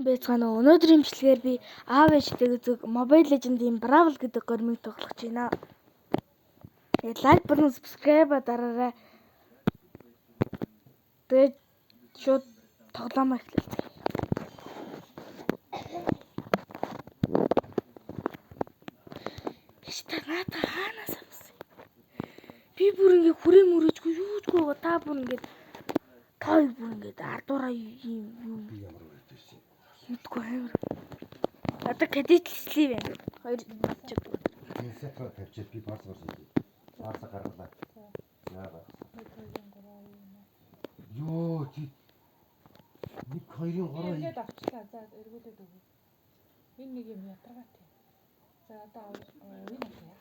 Байцгаана уу. Өнөөдрийн бичлэгээр би AVG-тэй үзэг Mobile Legends-ийн Brawl гэдэг гормыг тоглож байна. Тэгээд лайк болон subscribe дараарай. Тэгээд шууд тоглоомоо эхлэв. Ихтэй наата хаанаас авсан? Би бүр ингээ хүрээ мөрөжгүй юучгүй та бүр ингээ той бүр ингээ ардуураа юм юудгүй амар. Одоо кредитлээ байна. Хоёр чиг. Сэтра тавьчих би парс гаргасан. Парс гаргалаа. Яагаад? Йоо чи 1 2 3 ингээд авчлаа. За эргүүлээд өгье. Энэ нэг юм ятаргаа тий. За одоо энэ авъя.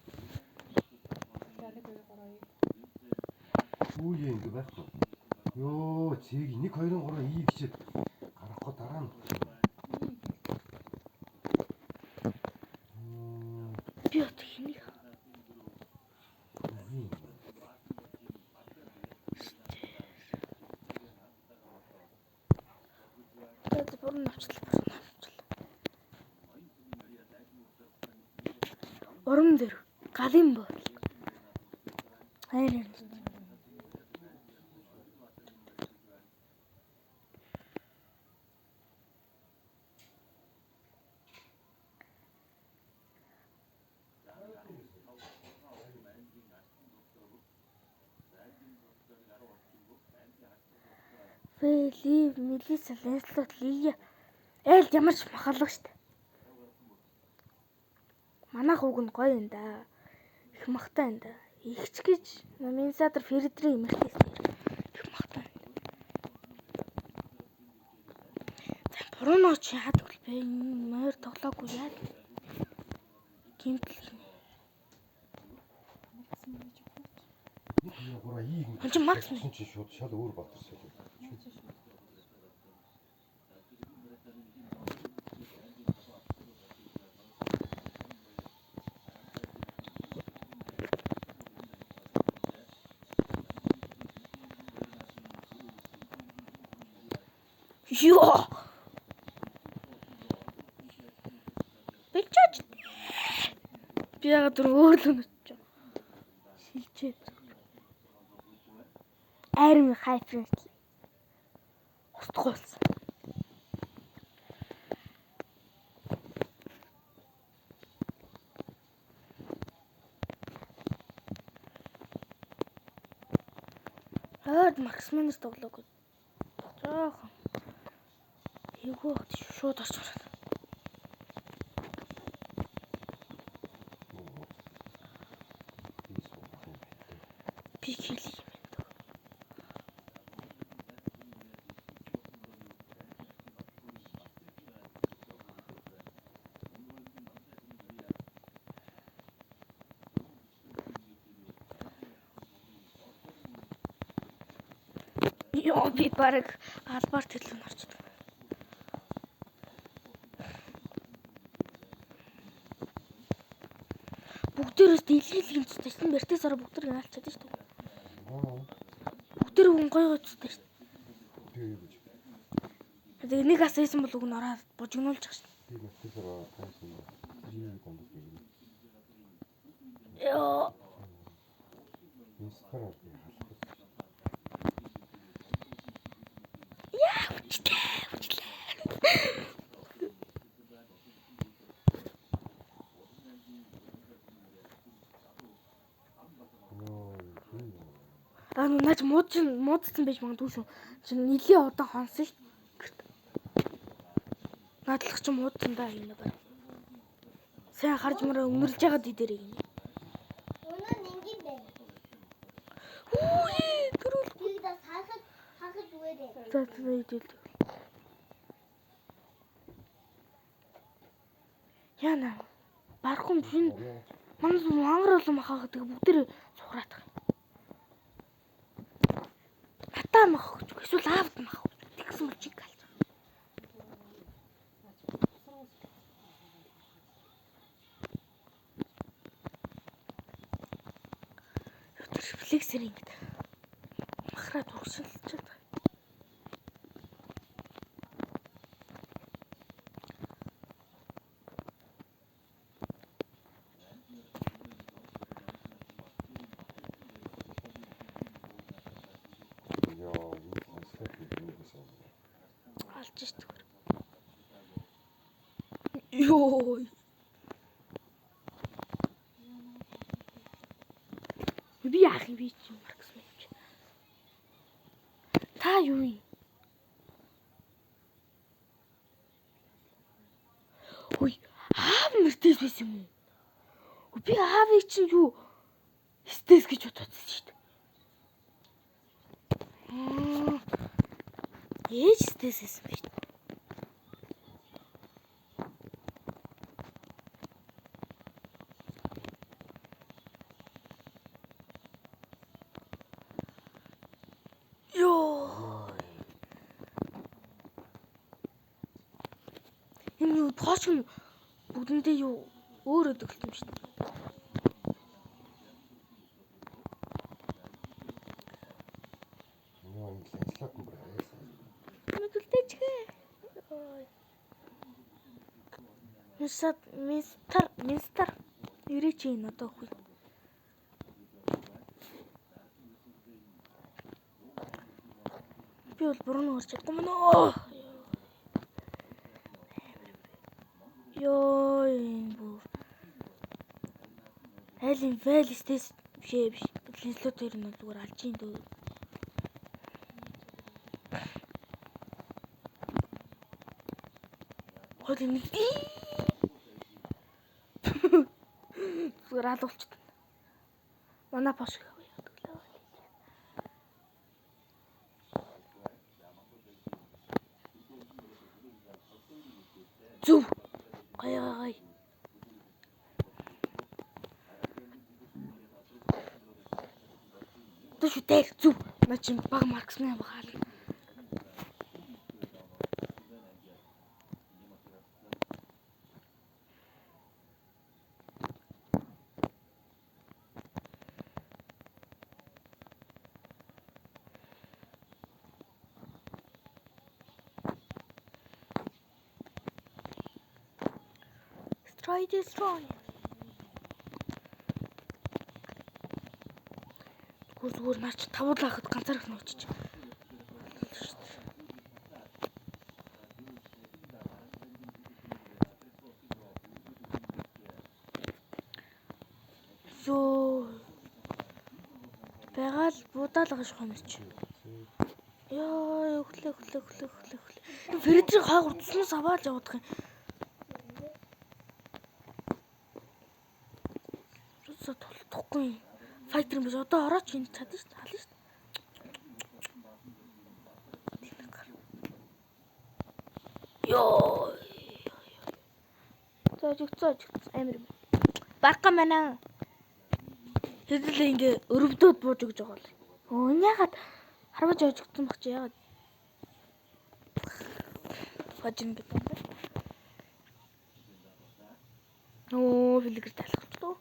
За нэг 2 3. Үгүй ингэ байхгүй. Йоо цэг 1 2 3 ий гэж гарахгүй дараа нь. Би одоо хэнийг бүрэн авчлаа. Уран дээр галын бол. Хайр. Фэлив, Мелиса, Лэнслот, Лия. Ээл ямар ч махалга штэ. Манайх уг нь гоё юм да. Их махтай юм да. Ихч гэж Минсадр Фердрийн эмэгтэйсэн. Их махтай. За Бруно ч яадаг вэ? Мойр тоглоогүй яа. Гимтэл. Энд чинь Макс чи шууд шал өөр болчихсон. Ёо. Бичиж. Би яг түр өөрлөн очив. Шилжээд. Айрын хайфрын. Устгуулсан. Максиманс тоглоог. Жоохон. Эйгөө шууд орч ирсэн. Би хэлий юм даа. Ёо би бараг албаар төлөв орчдөг. Бүгдээрээс дэлгэл гинцтэй шин бэртээс ороо бүгдэр гиналчаад шүү дээ. Бүгдэр хүн гоё гоцтой шүү дээ. Тэгээ нэг асайсан бол уг нь ороод бужигнуулж байгаа шүү дээ. Би бэртээс ороо тайсан. Ийм гондос юм. Ёо. Мисхар. Яа, үчтэй. Наач муудсан байж магадгүй шүү. Чин нилийн удаан хонсон шүү. Наадлах ч муудсан да энэ баг. Сайн харж мараа өнөрлж байгаа дээрээ гинэ. Өнөө нэнгин байна. Үгүй төрөл. Би да хахад үгээрээ. За идэл. Яна. Бархан шин. Манайс мангар болон махаа гэдэг бүгдээр сухраад байгаа. Хатаа мах гэж эсвэл аавд мах. Тэгсэн бол чиг галж. Флексэр ингэж махраад өгсөлж байгаа. Ёо. Би яах юм би чи Маркс мэж. Та юу юм? Ой, аав нэртэй байсан юм уу? Би аавыг чинь юу стэс гэж бодсон шүү дээ. Ээж стэс гэсэн байж. Ёо. Энэ юу тооч нь бүгдэндээ юу өөр өдөглөв юм шүү дээ. Яа, энэ лэнслэг юм байна. Мэдүүлтэйчгээ. Мистер ирээч ин одоо хүй. Би бол буруу нэрч чадахгүй мөн оо. Ёо энэ бүр. Айлын вэлстэс биш. Линслот хоёр нь зүгээр алж ийн дөө. Хол энэ зүгээр алуулчихсан. Манай пош гэв. Зүв. Гай. Тэшүтэр зүв. Начин баг Марксны багаал. Destroy. Зүгээр наач тавуулаа хад ганцаарх нь очиж. Ёо. Бэгаал будаад байгаа шахам чи. Ёо, өглөө. Фредерик хаагур туснаас аваад явах юм. Тохгүй. Файтер юм биш. Одоо орооч энэ чадна шүү дээ. Хална шүү дээ. Ёо. Зожигцоо амир. Барка манай. Хэдэл ингээ өрөвдөд бууж өгж байгаа л. Өө ягаад харваж ожигдсон баг чи ягаад. Фажин гэдэг юм бэ? Оо, филгэр талхавчлаа.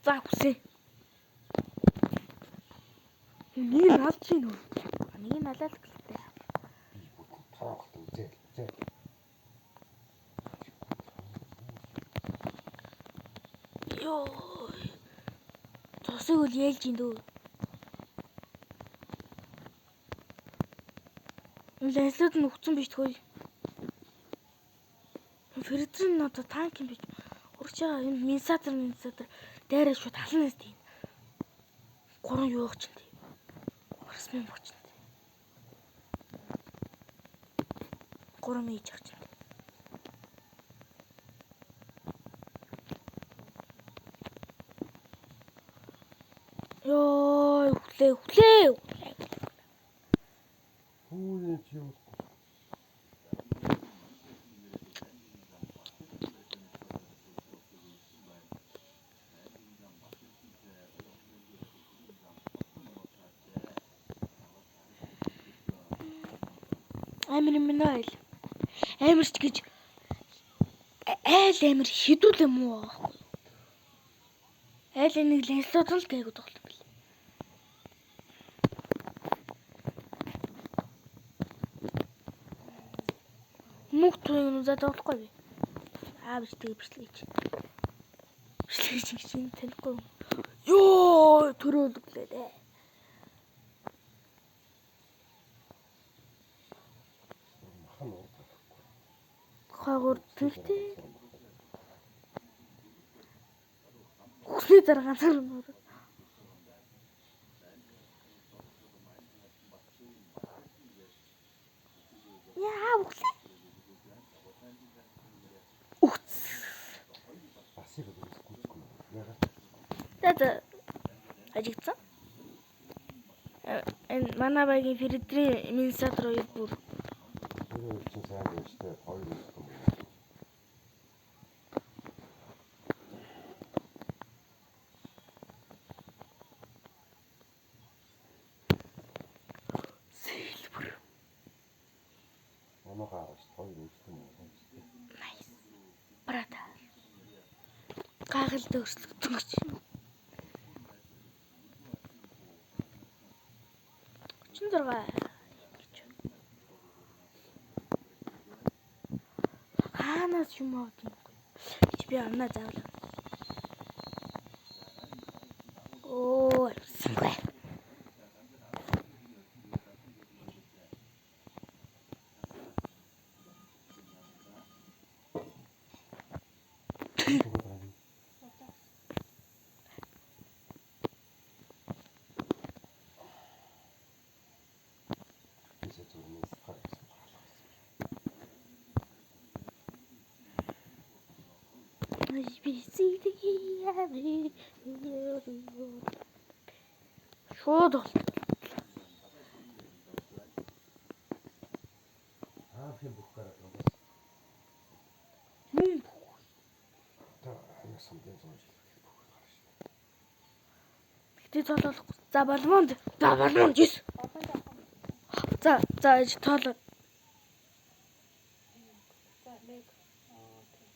За хүсээ. Нэг нь алж ийн үү? Нэг нь алаад гэлтэй. Би бүгд таах үзээ. Ёо. Цусыг үл яалж ийн дөө. Лэнслүүд нь өгцөн биш тхой. Фредер нь одоо танк юм биш. Урагч байгаа энэ минсатор дайраа шууд хална нэст юм. 3 юу ч юм. Марксмен боч юм. 3 мэж авч юм. Ёо, хүлээ. Хөөе чи юу? Амир минайл. Амирч гэж айл амир хідүүл юм уу? Айл нэг лэнслүүд л гээгүүд тоглоом бил. Мөх туйг нь зад болохгүй би. Биш тэгээ бичлэгч. Бичлэгч чинь танихгүй. Ёо, төрөөлөглөө дээ. хаагур тэгтэй. Хүсний дараа ганцаар нөр. Яа үхлээ. Үхс. Басыг гүйцэхгүй. Ягаад? Тэгээд ажигдсан. Энэ манай багийн Фредри Минсад руу бүр Тэр чинь сайн байж тээ 2 үсгүй. сэлбэр. Оногоо авч 2 үсгүй. Nice. Брата. Гагал дөөрслөгдсөн гэж. 36 гэж. Хаанаас юм авд юм бэ? Би амнаа заавал. Оо, сэнгүй. Шууд бол. Аахын бүх гараад юм бас. Мөн Та яасан бэ зооч. гэтээ тоолохгүй. За болмонд. За болмонд жис. За ээж тоолоо. За нэг окей.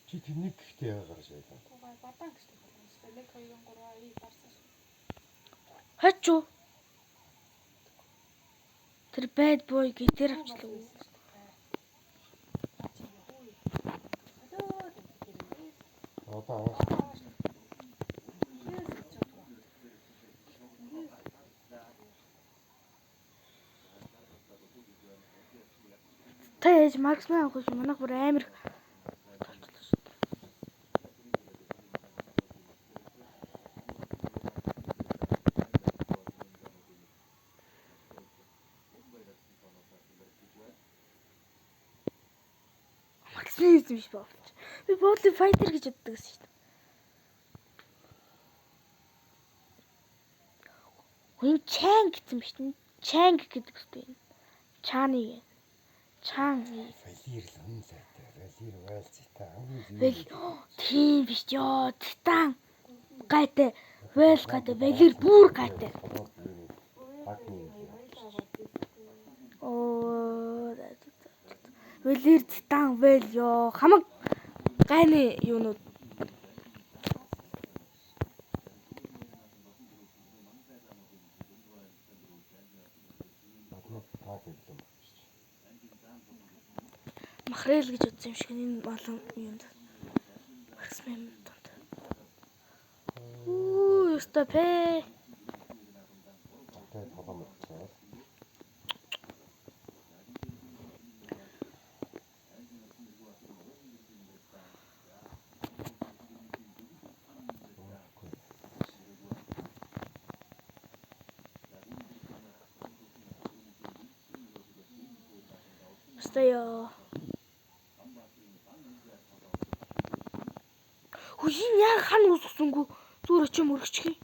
Чи тэрнийг гэхдээ яагаад гарч байлаа? Тугай бадан гэж байна шүү дээ. 1 2 3 ий гарсан шүү. Хачуу. Тэр bad boy гитэр авчлаа. Одоо аваад Та ээж марксмен авах юм манайх бүр амар марксмен биш баа. Би бодлын файтер гэж боддог гэсэн шүү дээ. Хин чанг гэсэн биш үү? Чанг гэдэг үстэй. Чааны. Чан. валир л хүн сайтай. Валир вайл зита. Тийм биш ёо. Титан гайтай. Вайл гайтай. Валир бүр гайтай. Оо. Валир титан вайл ёо. Хамаг гайны юунууд. Махрел гэж утсан юм шиг энэ болон юунд. Марксмен донд. Үу, стопэ. Тэ толом болчихсон. Стоё. Хүйн яг хан үсгсэнгүү зүгээр очим өргөчгий.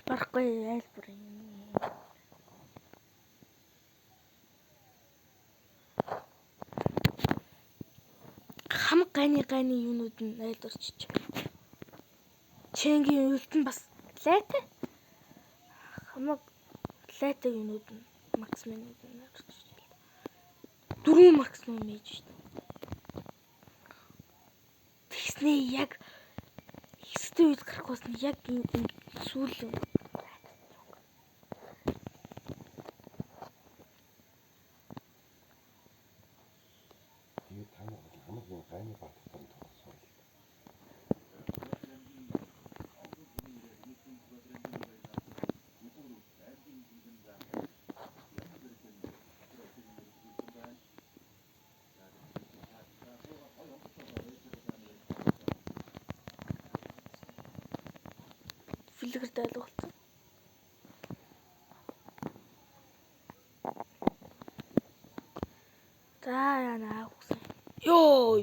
Барахгүй айлбар юм. Хамаг гайны юунууд нь айлдварчиж. Чэнгийн үлд нь бас лайтай. Хамаг лайтай юунууд нь максимумууд нь айлдварчиж. 4 максимум ээж шүү дээ. Тэгснээ яг хэстэй үед гарах басна яг энэ сүүл юм. дэлгэртэй ойлгуулсан. За яана үгсэн. Йоо.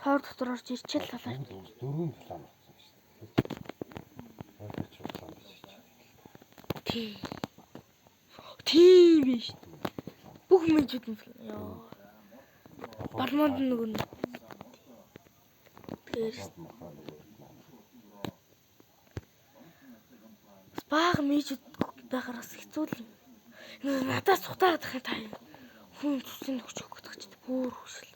Тоор дотор орж ирчихэл талаа. Дөрөв талаа болсон шүү дээ. Тэгэхээр улаан биш. Тийм биш. Бүх мэжүүд нь ёо. Балманд нөгөө нь. Тэгэхээр баг мэжүүд байгараас хэцүү л юм. Надаас сухтаад тахын та хүн зүсэнд өгч өгөх гэж бүр хүсэл.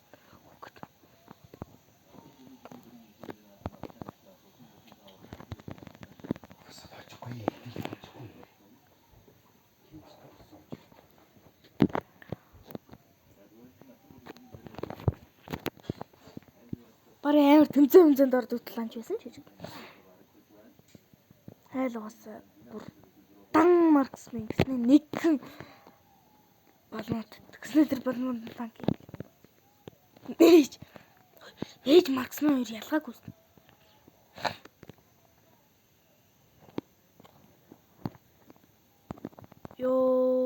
Барин амар тэмцээнд орд утлаанч байсан ч гэж. Хайл угаасаа бүр дан марксмен гэснээр нэгэн балмууд гэснээр тэр балмууд танк. Ээж марксмен хоёр ялгаагүй. Ёо.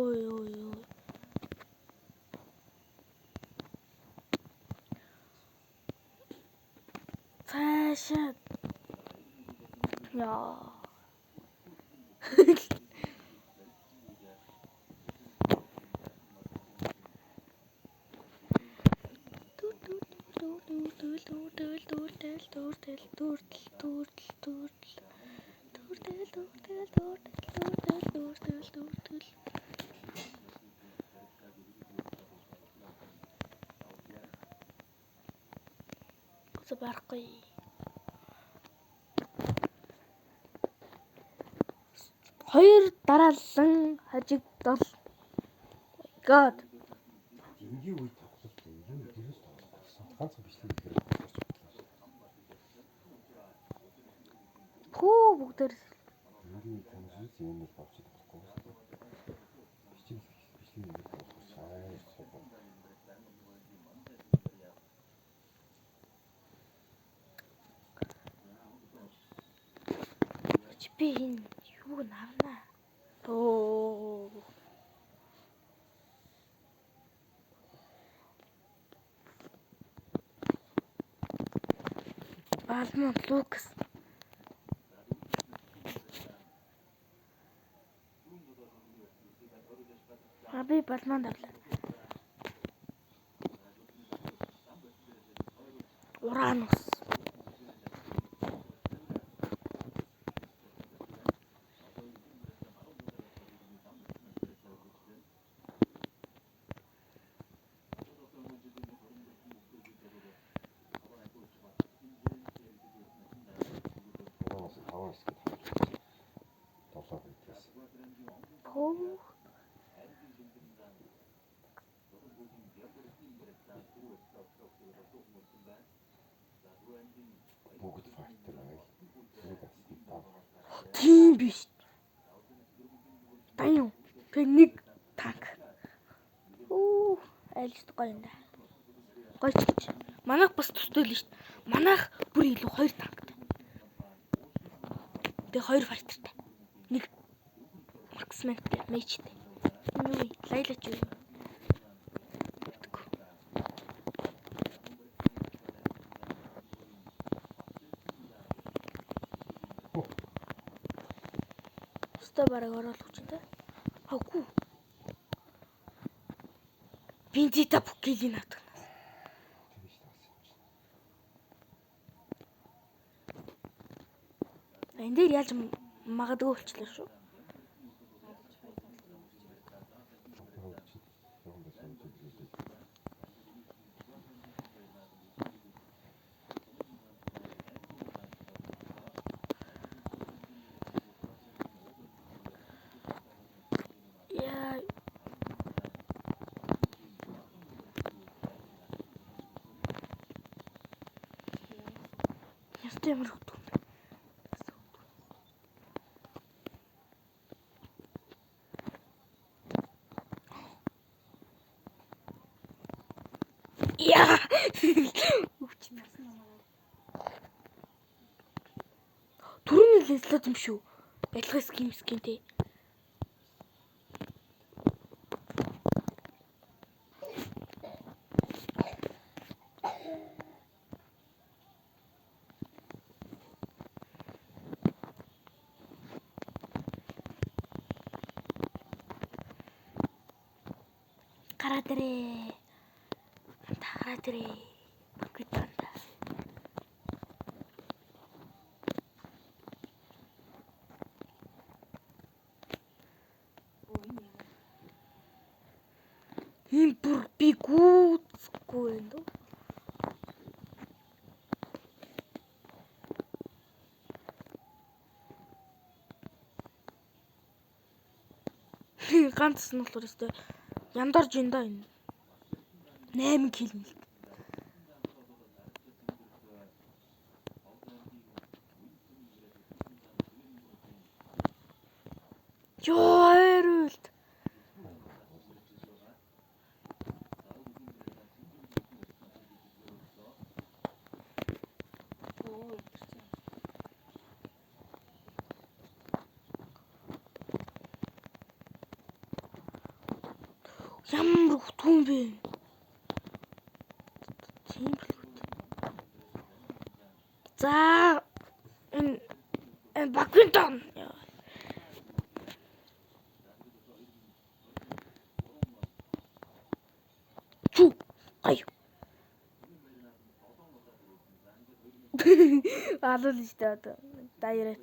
Цаашаа. Яа. Барахгүй. Хоёр дараалан хажигдал. God. Энгийн үед тоглолт энэ дээрээс тоглосон. Ганцхан бичлэг хийхээр. Хөө бүгдээр Энгийн үед таньж юм бол авч болохгүй. Бичлэг хийгээд болох сайн. Би энэ юуг навнаа. Оо. Балмон Лукас. Би балмон давлаа. Уранус. Бүгд фактор байл. Тийм биш. Таяа. Тэг нэг танк. Оо, айлт гоё юм да. Гоё ч. Манайх бас төстэй л шүү дээ. Манайх бүр илүү хоёр танктай. Тэг хоёр файтертай. Нэг марксментэй, мэйчтэй. Юу лайлаач юу? Өстой бараг оруулах ч дээ. Аггүй. Бензита бүкилийн авдаг. Энд дээр яаж магадгүй болчихлоо шүү. Яа. Ястэ ямар хөтөн. Яа. л слот юм шүү. Ялгах скинтэй. Гараад ирээ. Гараад ирээ. Багтаанда. Ийм бүр би гүйцэхгүй юм дөө. Ганц нь болохоор өстой яндарж энэ да энэ. 8 км. Ёо эрүүлт. Ямар хөтгөн бэ? Тийм л хөт. За энэ баквинтон. Чу. Ай. Алуу л штэ одоо. Дайрат.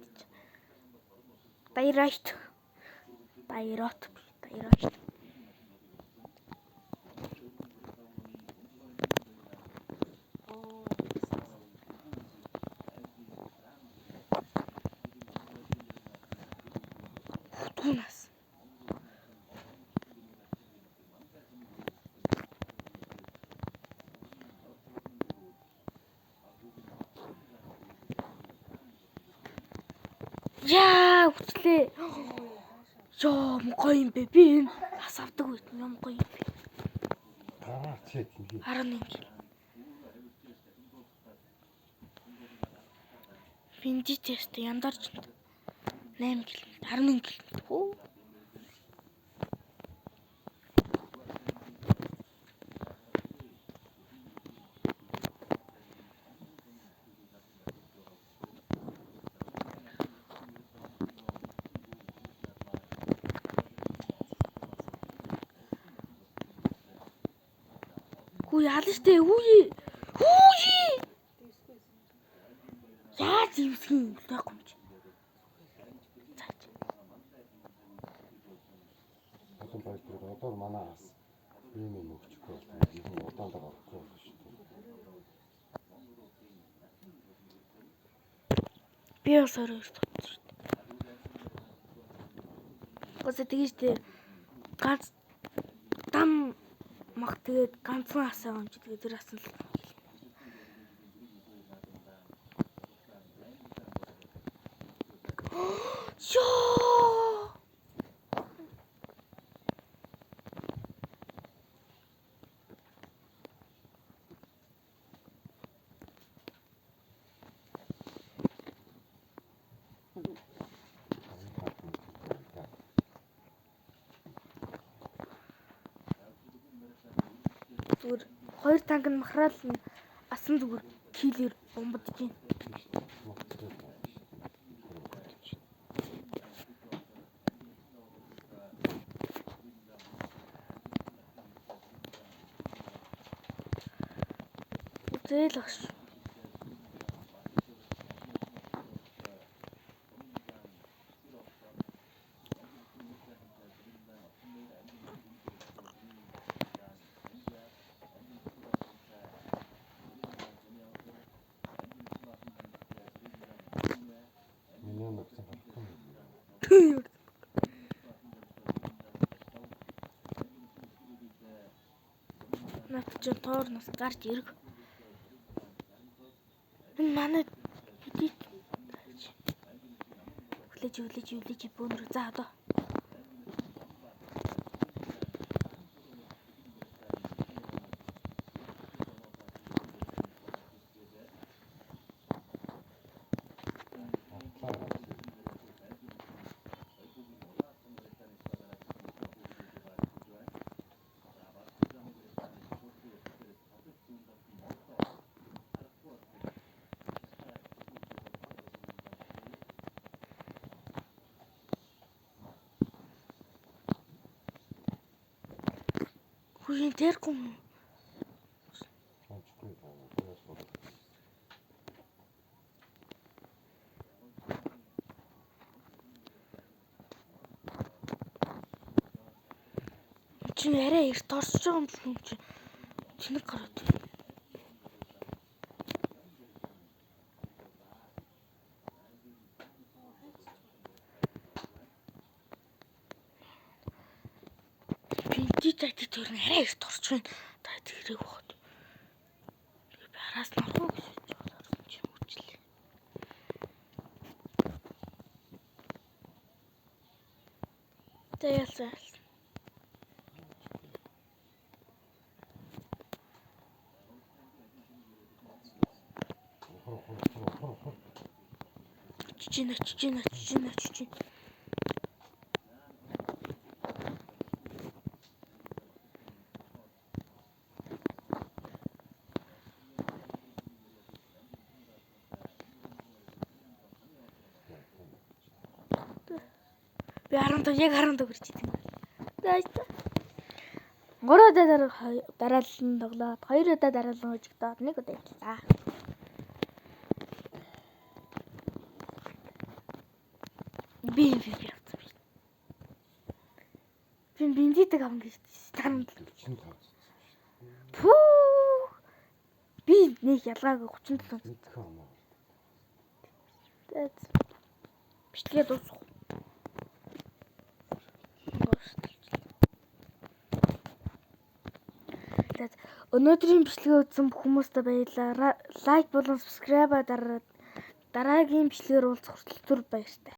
Хөтгөнөөс. Яа, үчлээ. Ёо, гоё юм бэ. Би энэ бас авдаг үед юм гоё юм бэ. Гараа чи тийм. 11 км. Бинди тест яндарч 8 км, 11 км. Хөө. Хүү яалаа штэ. Хүүе. Яаж ивсэх юм бэ? Гомч. Цаач. Одоо баяр одоо манаас ийм юм өгчихгүй бол энэ удаан дараа орохгүй болно шүү дээ. Би бас орой шүү дээ. Госо тэгэж тэ ганц дам мах тэгээд ганцхан асаа юм чи тэгээд тэр асан л. Ёо. Зүгээр 2 танк нь махраал нь асан зүгээр килээр бомбодж байна. Зээл аш. Миний нөхцөл харахгүй. Наад чи тоорноос гарч ирэг. Энэ манай хэдий хүлээж бөөнөр за одоо. Үгүй тэргүй. Онцгүй байгаа. Чи арай эрт орсож байгаа юм шиг юм чи. Чинэг гараад. Бинти тати тэр нь арай эрт орж байна. Та тэрэг бохот. Би араас нь орох гэж бодсон чи үржлээ. Тэгэлээ. Чичинэ. Би 15 яг 15 гэрч идэв. Дааштай. 3 удаа дараалан тоглоод 2 удаа дараалан хожигдоод 1 удаа яллаа. Би явцсан биш. Би бинтидэг авна гэж тананд. 45. Пүү. Би нэг ялгаагүй 37. Мэдэх юм аа. Бичлэгээ дуусах. Өнөөдрийн бичлэгээ үзсэн бүх хүмүүстээ баярлалаа. Лайк болон subscribe дараагийн бичлэгээр уулзах хүртэл баяртай.